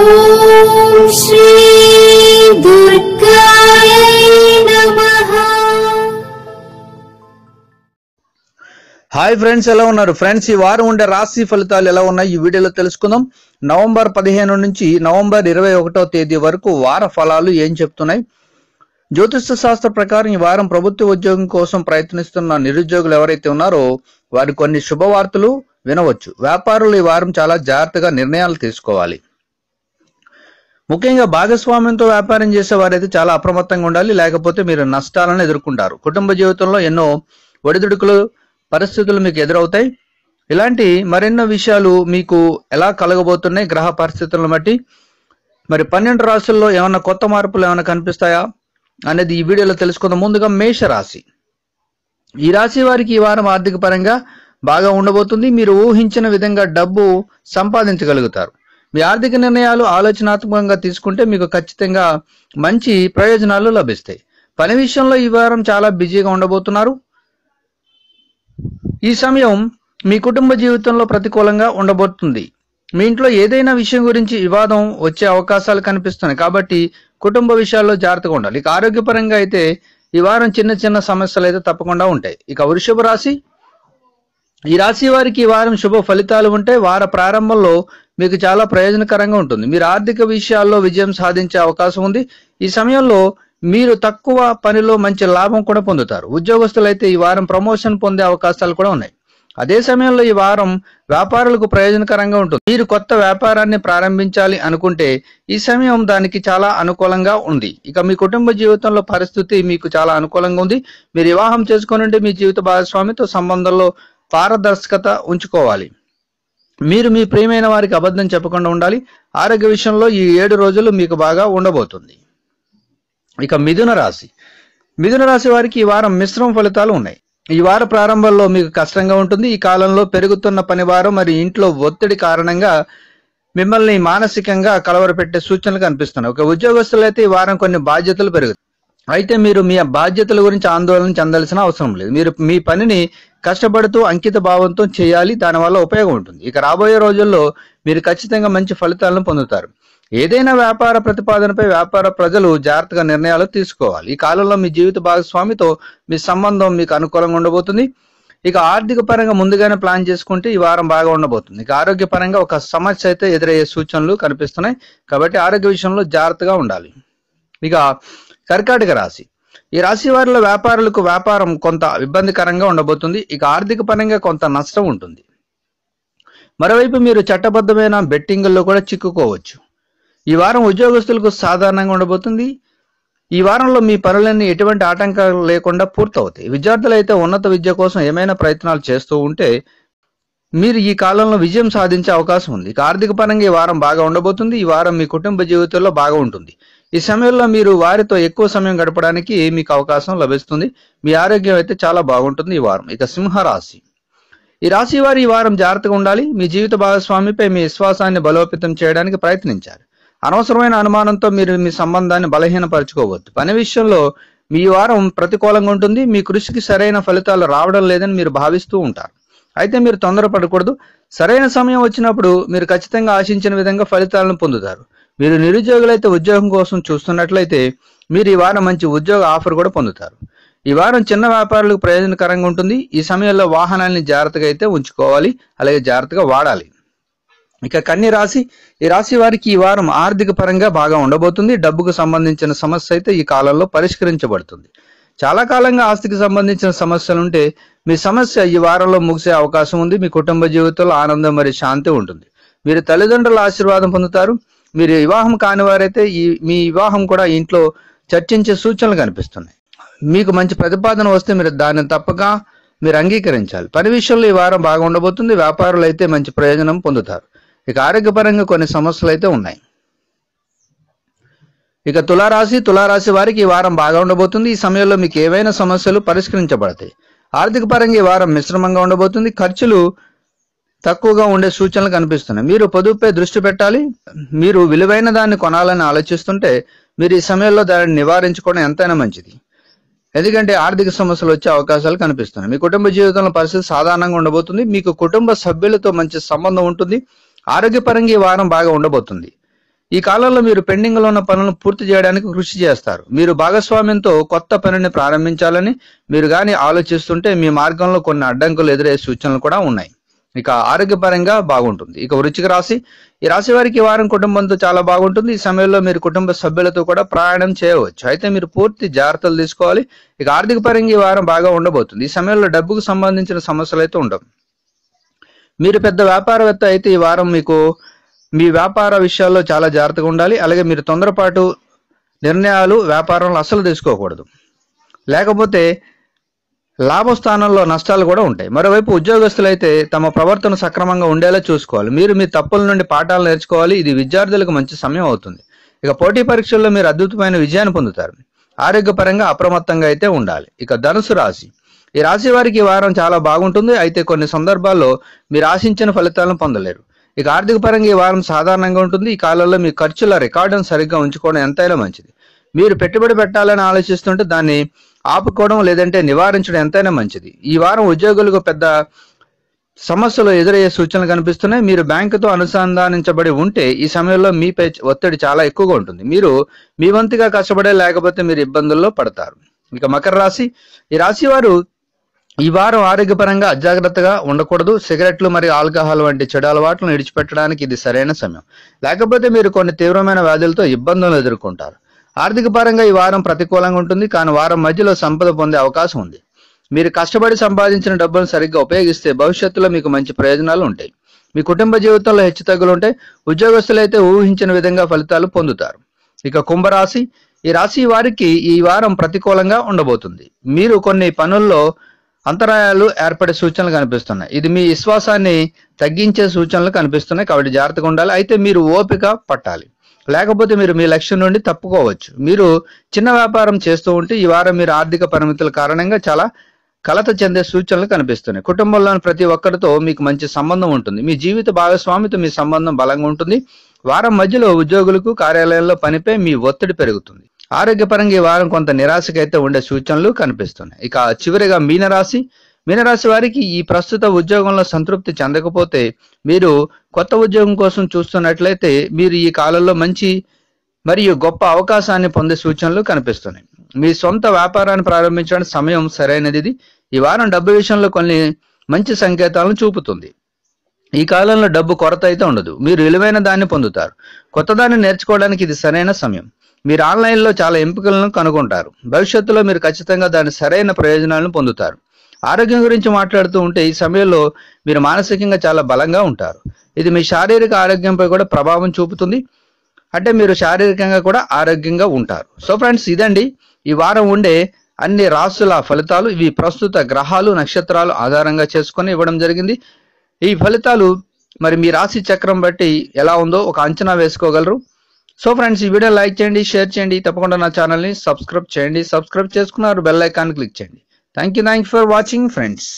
ఓం శ్రీ దుర్గాయ నమః. Hi friends, ఎలా ఉన్నారు ఫ్రెండ్స్? ఈ వారం ఉండే రాశి ఫలితాలు ఎలా ఉన్నాయి ఈ వీడియోలో తెలుసుకుందాం. నవంబర్ 15 నుంచి నవంబర్ 21వ తేదీ వరకు వార ఫలాలు ఏం చెప్తున్నాయి? జ్యోతిష శాస్త్ర ప్రకారం ఈ వారం ప్రభుత్వ ఉద్యోగం కోసం ప్రయత్నిస్తున్న నిరుద్యోగులు ఎవరైతే ఉన్నారో వారి కొన్ని శుభవార్తలు వినవచ్చు. వ్యాపారులు ఈ వారం చాలా జాగ్రత్తగా నిర్ణయాలు తీసుకోవాలి. ముఖ్యంగా భాగస్వామ్యంతో వ్యాపారం చేసే వారైతే చాలా అప్రమత్తంగా ఉండాలి, లేకపోతే మీరు నష్టాలను ఎదుర్కొంటారు. కుటుంబ జీవితంలో ఎన్నో ఒడిదుడుకులు పరిస్థితులు మీకు ఎదురవుతాయి. ఇలాంటి మరెన్నో విషయాలు మీకు ఎలా కలగబోతున్నాయి గ్రహ పరిస్థితులను బట్టి. మరి 12 రాశుల్లో ఏమైనా కొత్త మార్పులు ఏమైనా కనిపిస్తాయా అనేది ఈ వీడియోలో తెలుసుకుందాం. ముందుగా మేషరాశి. ఈ రాశి వారికి ఈ వారం ఆర్థిక పరంగా బాగా ఉండబోతుంది. మీరు ఊహించిన విధంగా డబ్బు సంపాదించగలుగుతారు. మీ ఆర్థిక నిర్ణయాలు ఆలోచనాత్మకంగా తీసుకుంటే మీకు ఖచ్చితంగా మంచి ప్రయోజనాలు లభిస్తాయి. పని విషయంలో ఈ వారం చాలా బిజీగా ఉండబోతున్నారు. ఈ సమయం మీ కుటుంబ జీవితంలో ప్రతికూలంగా ఉండబోతుంది. మీ ఇంట్లో ఏదైనా విషయం గురించి వివాదం వచ్చే అవకాశాలు కనిపిస్తున్నాయి, కాబట్టి కుటుంబ విషయాల్లో జాగ్రత్తగా ఉండాలి. ఇక ఆరోగ్యపరంగా అయితే ఈ వారం చిన్న చిన్న సమస్యలు అయితే తప్పకుండా ఉంటాయి. ఇక వృషభ రాశి. ఈ రాశి వారికి ఈ వారం శుభ ఫలితాలు ఉంటాయి. వార ప్రారంభంలో మీకు చాలా ప్రయోజనకరంగా ఉంటుంది. మీరు ఆర్థిక విషయాల్లో విజయం సాధించే అవకాశం ఉంది. ఈ సమయంలో మీరు తక్కువ పనిలో మంచి లాభం కూడా పొందుతారు. ఉద్యోగస్తులైతే ఈ వారం ప్రమోషన్ పొందే అవకాశాలు కూడా ఉన్నాయి. అదే సమయంలో ఈ వారం వ్యాపారులకు ప్రయోజనకరంగా ఉంటుంది. మీరు కొత్త వ్యాపారాన్ని ప్రారంభించాలి అనుకుంటే ఈ సమయం దానికి చాలా అనుకూలంగా ఉంది. ఇక మీ కుటుంబ జీవితంలో పరిస్థితి మీకు చాలా అనుకూలంగా ఉంది. మీరు వివాహం చేసుకుని మీ జీవిత భాగస్వామితో సంబంధంలో పారదర్శకత ఉంచుకోవాలి. మీరు మీ ప్రియమైన వారికి అబద్ధం చెప్పకుండా ఉండాలి. ఆరోగ్య విషయంలో ఈ 7 రోజులు మీకు బాగా ఉండబోతుంది. ఇక మిథున రాశి. మిథున రాశి వారికి ఈ వారం మిశ్రమ ఫలితాలు ఉన్నాయి. ఈ వార ప్రారంభంలో మీకు కష్టంగా ఉంటుంది. ఈ కాలంలో పెరుగుతున్న పనిభారం మరియు ఇంట్లో ఒత్తిడి కారణంగా మిమ్మల్ని మానసికంగా కలవరపెట్టే సూచనలు కనిపిస్తున్నాయి. ఒక ఉద్యోగస్తులైతే ఈ వారం కొన్ని బాధ్యతలు పెరుగుతాయి. అయితే మీరు మీ బాధ్యతల గురించి ఆందోళన చెందాల్సిన అవసరం లేదు. మీరు మీ పనిని కష్టపడుతూ అంకిత భావంతో చేయాలి. దానివల్ల ఉపయోగం ఉంటుంది. ఇక రాబోయే రోజుల్లో మీరు ఖచ్చితంగా మంచి ఫలితాలను పొందుతారు. ఏదైనా వ్యాపార ప్రతిపాదనపై వ్యాపార ప్రజలు జాగ్రత్తగా నిర్ణయాలు తీసుకోవాలి. ఈ కాలంలో మీ జీవిత భాగస్వామితో మీ సంబంధం మీకు అనుకూలంగా ఉండబోతుంది. ఇక ఆర్థిక పరంగా ముందుగానే ప్లాన్ చేసుకుంటే ఈ వారం బాగా ఉండబోతుంది. ఇక ఆరోగ్య పరంగా ఒక సమస్య అయితే ఎదురయ్యే సూచనలు కనిపిస్తున్నాయి, కాబట్టి ఆరోగ్య విషయంలో జాగ్రత్తగా ఉండాలి. ఇక కర్కాటక రాశి. ఈ రాశి వారిలో వ్యాపారులకు వ్యాపారం కొంత ఇబ్బందికరంగా ఉండబోతుంది. ఇక ఆర్థిక పరంగా కొంత నష్టం ఉంటుంది. మరోవైపు మీరు చట్టబద్ధమైన బెట్టింగుల్లో కూడా చిక్కుకోవచ్చు. ఈ వారం ఉద్యోగస్తులకు సాధారణంగా ఉండబోతుంది. ఈ వారంలో మీ పనులన్నీ ఎటువంటి ఆటంకాలు లేకుండా పూర్తవుతాయి. విద్యార్థులు అయితే ఉన్నత విద్య కోసం ఏమైనా ప్రయత్నాలు చేస్తూ ఉంటే మీరు ఈ కాలంలో విజయం సాధించే అవకాశం ఉంది. ఇక ఆర్థిక పరంగా ఈ వారం బాగా ఉండబోతుంది. ఈ వారం మీ కుటుంబ జీవితంలో బాగా ఉంటుంది. ఈ సమయంలో మీరు వారితో ఎక్కువ సమయం గడపడానికి మీకు అవకాశం లభిస్తుంది. మీ ఆరోగ్యం అయితే చాలా బాగుంటుంది ఈ వారం. ఇక సింహరాశి. ఈ రాశి వారు ఈ వారం జాగ్రత్తగా ఉండాలి. మీ జీవిత భాగస్వామిపై మీ విశ్వాసాన్ని బలోపేతం చేయడానికి ప్రయత్నించాలి. అనవసరమైన అనుమానంతో మీరు మీ సంబంధాన్ని బలహీనపరచుకోవద్దు. పని విషయంలో మీ వారం ప్రతికూలంగా ఉంటుంది. మీ కృషికి సరైన ఫలితాలు రావడం లేదని మీరు భావిస్తూ ఉంటారు. అయితే మీరు తొందరపడకూడదు. సరైన సమయం వచ్చినప్పుడు మీరు ఖచ్చితంగా ఆశించిన విధంగా ఫలితాలను పొందుతారు. మీరు నిరుద్యోగులైతే ఉద్యోగం కోసం చూస్తున్నట్లయితే మీరు ఈ వారం మంచి ఉద్యోగ ఆఫర్ కూడా పొందుతారు. ఈ వారం చిన్న వ్యాపారులకు ప్రయోజనకరంగా ఉంటుంది. ఈ సమయంలో వాహనాన్ని జాగ్రత్తగా అయితే ఉంచుకోవాలి, అలాగే జాగ్రత్తగా వాడాలి. ఇక కన్య రాశి. ఈ రాశి వారికి ఈ వారం ఆర్థిక పరంగా బాగా ఉండబోతుంది. డబ్బుకు సంబంధించిన సమస్య అయితే ఈ కాలంలో పరిష్కరించబడుతుంది. చాలా కాలంగా ఆస్తికి సంబంధించిన సమస్యలుంటే మీ సమస్య ఈ వారంలో ముగిసే అవకాశం ఉంది. మీ కుటుంబ జీవితంలో ఆనందం మరియు శాంతి ఉంటుంది. మీరు తల్లిదండ్రుల ఆశీర్వాదం పొందుతారు. మీరు వివాహం కాని వారైతే మీ వివాహం కూడా ఇంట్లో చర్చించే సూచనలు కనిపిస్తున్నాయి. మీకు మంచి ప్రతిపాదన వస్తే మీరు దాన్ని తప్పక మీరు అంగీకరించాలి. పని విషయంలో ఈ వారం బాగా ఉండబోతుంది. వ్యాపారులు అయితే మంచి ప్రయోజనం పొందుతారు. ఇక ఆరోగ్యపరంగా కొన్ని సమస్యలు అయితే ఉన్నాయి. ఇక తులారాశి వారికి ఈ వారం బాగా ఉండబోతుంది. ఈ సమయంలో మీకు ఏవైనా సమస్యలు పరిష్కరించబడతాయి. ఆర్థిక పరంగా ఈ వారం మిశ్రమంగా ఉండబోతుంది. ఖర్చులు తక్కువగా ఉండే సూచనలు కనిపిస్తున్నాయి. మీరు పొదుపుపై దృష్టి పెట్టాలి. మీరు విలువైన దాన్ని కొనాలని ఆలోచిస్తుంటే మీరు ఈ సమయంలో దానిని నివారించుకోవడం ఎంతైనా మంచిది. ఎందుకంటే ఆర్థిక సమస్యలు వచ్చే అవకాశాలు కనిపిస్తున్నాయి. మీ కుటుంబ జీవితంలో పరిస్థితి సాధారణంగా ఉండబోతుంది. మీకు కుటుంబ సభ్యులతో మంచి సంబంధం ఉంటుంది. ఆరోగ్యపరంగా ఈ వారం బాగా ఉండబోతుంది. ఈ కాలంలో మీరు పెండింగ్ లో ఉన్న పనులను పూర్తి చేయడానికి కృషి చేస్తారు. మీరు భాగస్వామ్యంతో కొత్త పనిని ప్రారంభించాలని మీరు గాని ఆలోచిస్తుంటే మీ మార్గంలో కొన్ని అడ్డంకులు ఎదురయ్యే సూచనలు కూడా ఉన్నాయి. ఇక ఆరోగ్యపరంగా బాగుంటుంది. ఇక వృశ్చిక రాశి, ఈ రాశి వారికి ఈ వారం కుటుంబంతో చాలా బాగుంటుంది. ఈ సమయంలో మీరు కుటుంబ సభ్యులతో కూడా ప్రయాణం చేయవచ్చు. అయితే మీరు పూర్తి జాగ్రత్తలు తీసుకోవాలి. ఇక ఆర్థిక పరంగా ఈ వారం బాగా ఉండబోతుంది. ఈ సమయంలో డబ్బుకు సంబంధించిన సమస్యలు అయితే ఉండవు. మీరు పెద్ద వ్యాపారవేత్త అయితే ఈ వారం మీకు మీ వ్యాపార విషయాల్లో చాలా జాగ్రత్తగా ఉండాలి. అలాగే మీరు తొందరపాటు నిర్ణయాలు వ్యాపారంలో అస్సలు తీసుకోకూడదు, లేకపోతే లాభస్థానంలో నష్టాలు కూడా ఉంటాయి. మరోవైపు ఉద్యోగస్తులైతే తమ ప్రవర్తన సక్రమంగా ఉండేలా చూసుకోవాలి. మీరు మీ తప్పుల నుండి పాఠాలు నేర్చుకోవాలి. ఇది విద్యార్థులకు మంచి సమయం అవుతుంది. ఇక పోటీ పరీక్షల్లో మీరు అద్భుతమైన విజయాన్ని పొందుతారు. ఆరోగ్యపరంగా అప్రమత్తంగా అయితే ఉండాలి. ఇక ధనుసు రాశి, ఈ రాశి వారికి ఈ వారం చాలా బాగుంటుంది. అయితే కొన్ని సందర్భాల్లో మీరు ఆశించిన ఫలితాలను పొందలేరు. ఇక ఆర్థిక పరంగా ఈ వారం సాధారణంగా ఉంటుంది. ఈ కాలంలో మీ ఖర్చుల రికార్డును సరిగ్గా ఉంచుకోవడం ఎంతైనా మంచిది. మీరు పెట్టుబడి పెట్టాలని ఆలోచిస్తుంటే దాన్ని ఆపుకోవడం లేదంటే నివారించడం ఎంతైనా మంచిది. ఈ వారం ఉద్యోగులకు పెద్ద సమస్యలు ఎదురయ్యే సూచనలు కనిపిస్తున్నాయి. మీరు బ్యాంకుతో అనుసంధానించబడి ఉంటే ఈ సమయంలో మీపై ఒత్తిడి చాలా ఎక్కువగా ఉంటుంది. మీరు మీ వంతుగా కష్టపడే, లేకపోతే మీరు ఇబ్బందుల్లో పడతారు. ఇక మకర రాశి, ఈ రాశి వారు ఈ వారం ఆరోగ్యపరంగా అజాగ్రత్తగా ఉండకూడదు. సిగరెట్లు మరియు ఆల్కహాల్ వంటి చెడు అలవాట్లను విడిచిపెట్టడానికి ఇది సరైన సమయం, లేకపోతే మీరు కొన్ని తీవ్రమైన వ్యాధులతో ఇబ్బందులు ఎదుర్కొంటారు. ఆర్థిక పరంగా ఈ వారం ప్రతికూలంగా ఉంటుంది, కానీ వారం మధ్యలో సంపద పొందే అవకాశం ఉంది. మీరు కష్టపడి సంపాదించిన డబ్బులను సరిగ్గా ఉపయోగిస్తే భవిష్యత్తులో మీకు మంచి ప్రయోజనాలు ఉంటాయి. మీ కుటుంబ జీవితంలో హెచ్చుతగ్గులు ఉంటాయి. ఉద్యోగస్తులైతే ఊహించిన విధంగా ఫలితాలు పొందుతారు. ఇక కుంభరాశి, ఈ రాశి వారికి ఈ వారం ప్రతికూలంగా ఉండబోతుంది. మీరు కొన్ని పనుల్లో అంతరాయాలు ఏర్పడే సూచనలు కనిపిస్తున్నాయి. ఇది మీ విశ్వాసాన్ని తగ్గించే సూచనలు కనిపిస్తున్నాయి, కాబట్టి జాగ్రత్తగా ఉండాలి. అయితే మీరు ఓపిక పట్టాలి, లేకపోతే మీరు మీ లక్ష్యం నుండి తప్పుకోవచ్చు. మీరు చిన్న వ్యాపారం చేస్తూ ఉంటే ఈ వారం మీరు ఆర్థిక పరిమితుల కారణంగా చాలా కలత చెందే సూచనలు కనిపిస్తున్నాయి. కుటుంబంలోని ప్రతి ఒక్కరితో మీకు మంచి సంబంధం ఉంటుంది. మీ జీవిత భాగస్వామితో మీ సంబంధం బలంగా ఉంటుంది. వారం మధ్యలో ఉద్యోగులకు కార్యాలయంలో పనిపై మీ ఒత్తిడి పెరుగుతుంది. ఆరోగ్యపరంగా ఈ వారం కొంత నిరాశకైతే ఉండే సూచనలు కనిపిస్తున్నాయి. ఇక చివరిగా మీనరాశి, మీనరాశి వారికి ఈ ప్రస్తుత ఉద్యోగంలో సంతృప్తి చెందకపోతే మీరు కొత్త ఉద్యోగం కోసం చూస్తున్నట్లయితే మీరు ఈ కాలంలో మంచి మరియు గొప్ప అవకాశాన్ని పొందే సూచనలు కనిపిస్తున్నాయి. మీ సొంత వ్యాపారాన్ని ప్రారంభించడానికి సమయం సరైనది. ఈ వారం డబ్బు విషయంలో కొన్ని మంచి సంకేతాలను చూపుతుంది. ఈ కాలంలో డబ్బు కొరత అయితే ఉండదు. మీరు విలువైన దాన్ని పొందుతారు. కొత్తదాన్ని నేర్చుకోవడానికి ఇది సరైన సమయం. మీరు ఆన్లైన్లో చాలా ఎంపికలను కనుగొంటారు. భవిష్యత్తులో మీరు ఖచ్చితంగా దాని సరైన ప్రయోజనాలను పొందుతారు. ఆరోగ్యం గురించి మాట్లాడుతూ ఉంటే ఈ సమయంలో మీరు మానసికంగా చాలా బలంగా ఉంటారు. ఇది మీ శారీరక ఆరోగ్యంపై కూడా ప్రభావం చూపుతుంది. అంటే మీరు శారీరకంగా కూడా ఆరోగ్యంగా ఉంటారు. సో ఫ్రెండ్స్, ఇదండి ఈ వారం ఉండే అన్ని రాశుల ఫలితాలు. ఇవి ప్రస్తుత గ్రహాలు, నక్షత్రాలు ఆధారంగా చేసుకొని ఇవ్వడం జరిగింది. ఈ ఫలితాలు మరి మీ రాశి చక్రం బట్టి ఎలా ఉందో ఒక అంచనా వేసుకోగలరు. సో ఫ్రెండ్స్, ఈ వీడియో లైక్ చేయండి, షేర్ చేయండి, తప్పకుండా నా ఛానల్ని సబ్స్క్రైబ్ చేయండి. సబ్స్క్రైబ్ చేసుకున్నారు బెల్ ఐకాన్ క్లిక్ చేయండి. Thank you for watching friends.